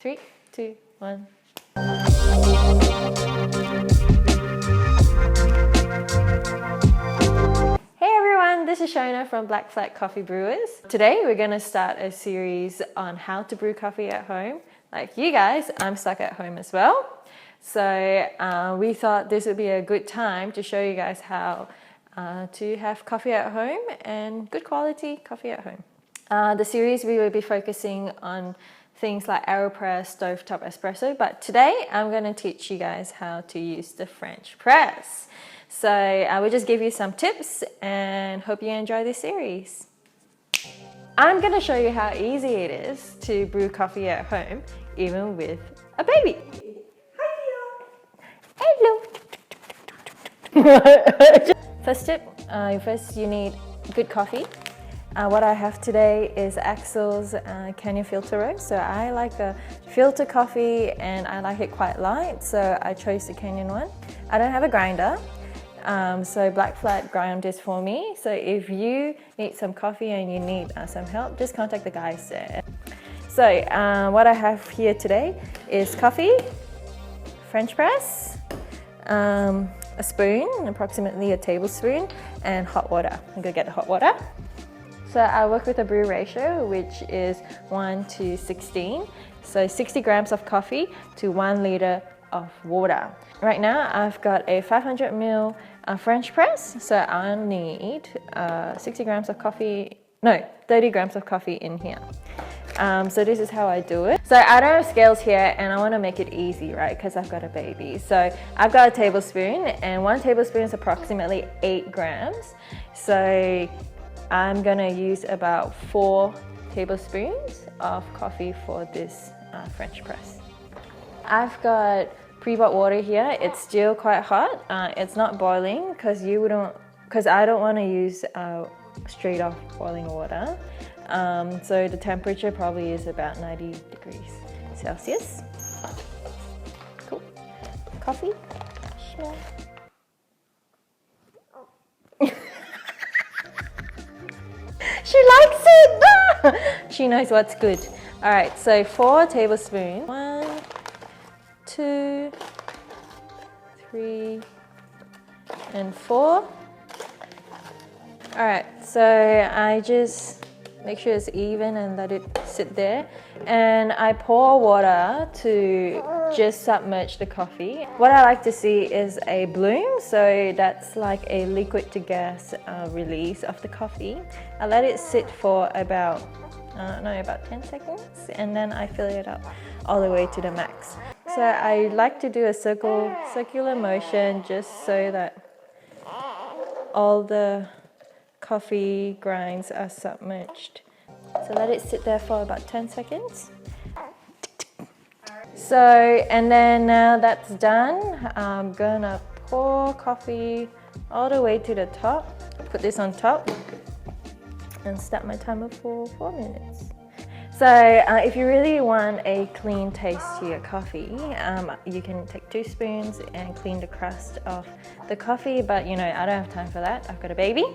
3, 2, 1. Hey everyone, this is Shona from Black Flat Coffee Brewers. Today we're going to start a series on how to brew coffee at home. Like you guys, I'm stuck at home as well. So we thought this would be a good time to show you guys how to have coffee at home and good quality coffee at home. The series we will be focusing on things like AeroPress, stovetop espresso, but today I'm going to teach you guys how to use the French press. So I will just give you some tips and hope you enjoy this series. I'm going to show you how easy it is to brew coffee at home, even with a baby. Hello. First tip, first you need good coffee. What I have today is Axel's Canyon Filter Roast. So I like a filter coffee and I like it quite light, so I chose the Canyon one. I don't have a grinder, so Black Flat ground this for me. So if you need some coffee and you need some help, just contact the guys there. So what I have here today is coffee, French press, a spoon, approximately a tablespoon, and hot water. I'm gonna get the hot water. So I work with a brew ratio, which is 1:16. So 60 grams of coffee to 1 liter of water. Right now I've got a 500 ml French press. So I'll need 60 grams of coffee, no, 30 grams of coffee in here. So this is how I do it. So I don't have scales here and I want to make it easy, right? Because I've got a baby. So I've got a tablespoon and 1 tablespoon is approximately 8 grams. So I'm gonna use about 4 tablespoons of coffee for this French press. I've got pre-bought water here. It's still quite hot. It's not boiling because I don't want to use straight off boiling water. So the temperature probably is about 90 degrees Celsius. Cool. Coffee. Smell. She likes it! She knows what's good. All right, so 4 tablespoons. 1, 2, 3, and 4. All right, so I just make sure it's even and let it sit there. And I pour water to just submerge the coffee. What I like to see is a bloom, so that's like a liquid to gas release of the coffee. I let it sit for about 10 seconds, and then I fill it up all the way to the max. So I like to do a circular motion just so that all the coffee grinds are submerged. So let it sit there for about 10 seconds. So, and then now that's done, I'm gonna pour coffee all the way to the top. Put this on top and start my timer for 4 minutes. So if you really want a clean taste to your coffee, you can take 2 spoons and clean the crust of the coffee, but you know, I don't have time for that. I've got a baby.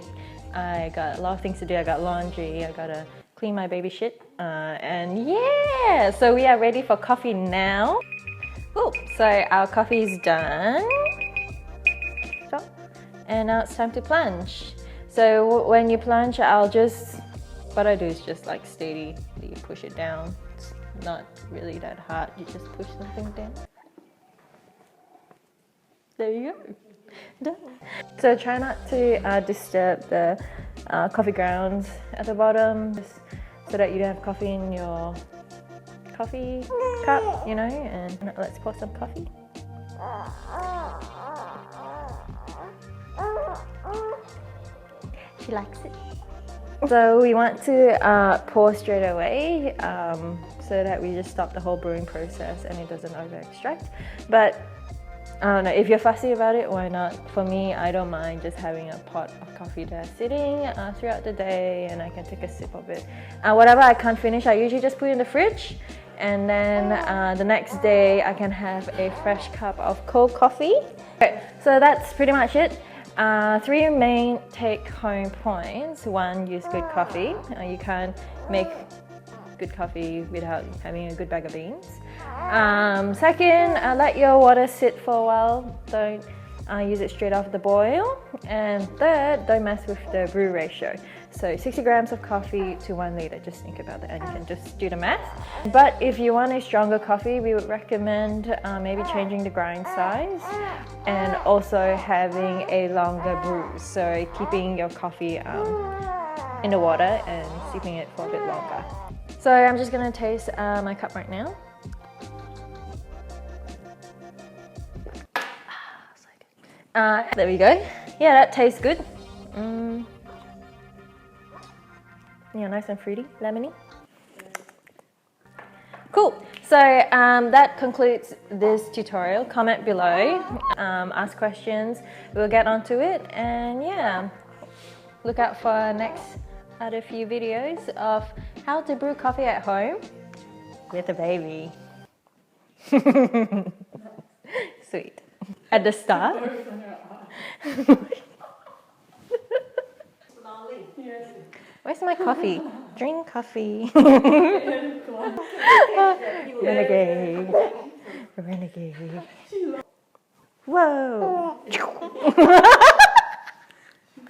I got a lot of things to do. I got laundry, I gotta clean my baby shit, and yeah, so we are ready for coffee now. Cool. So our coffee is done. Stop. And now it's time to plunge. So when you plunge, what I do is just like steady, you push it down. It's not really that hard, you just push something down. There you go. Done. So try not to disturb the coffee grounds at the bottom, just so that you don't have coffee in your coffee cup, you know, and let's pour some coffee. She likes it. So we want to pour straight away so that we just stop the whole brewing process and it doesn't over extract. But I don't know, if you're fussy about it, why not? For me, I don't mind just having a pot of coffee there sitting throughout the day and I can take a sip of it. Whatever I can't finish, I usually just put it in the fridge, and then the next day I can have a fresh cup of cold coffee. Okay, so that's pretty much it. 3 main take-home points. 1, use good coffee. You can't make good coffee without having a good bag of beans. Second, let your water sit for a while. Don't use it straight off the boil. And third, don't mess with the brew ratio. So 60 grams of coffee to 1 liter. Just think about that and you can just do the math. But if you want a stronger coffee, we would recommend maybe changing the grind size and also having a longer brew. So keeping your coffee in the water and sipping it for a bit longer. So I'm just gonna taste my cup right now. There we go. Yeah, that tastes good. Yeah, nice and fruity, lemony. Cool. So that concludes this tutorial. Comment below, ask questions. We'll get onto it, and yeah, look out for next other few videos of how to brew coffee at home with a baby. Sweet. At the start. Where's my coffee? Drink coffee. Renegade. Renegade. Whoa.